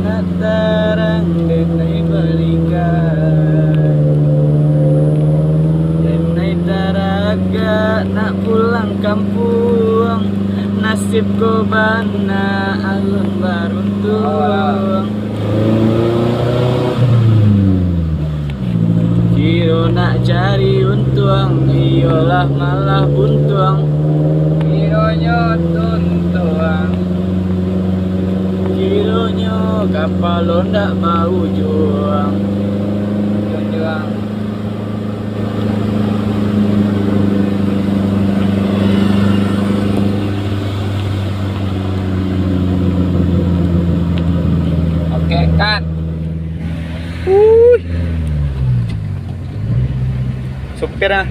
nak tarang denai balikan, denai taraga nak pulang kampung, nasib ko bana alun baruntung. Kiro nak cari untung, iyalah malah buntung. Kironyo tuntuang. Kironyo kapal lo ndak mau juang. Juang. Oke kan. Supir ah.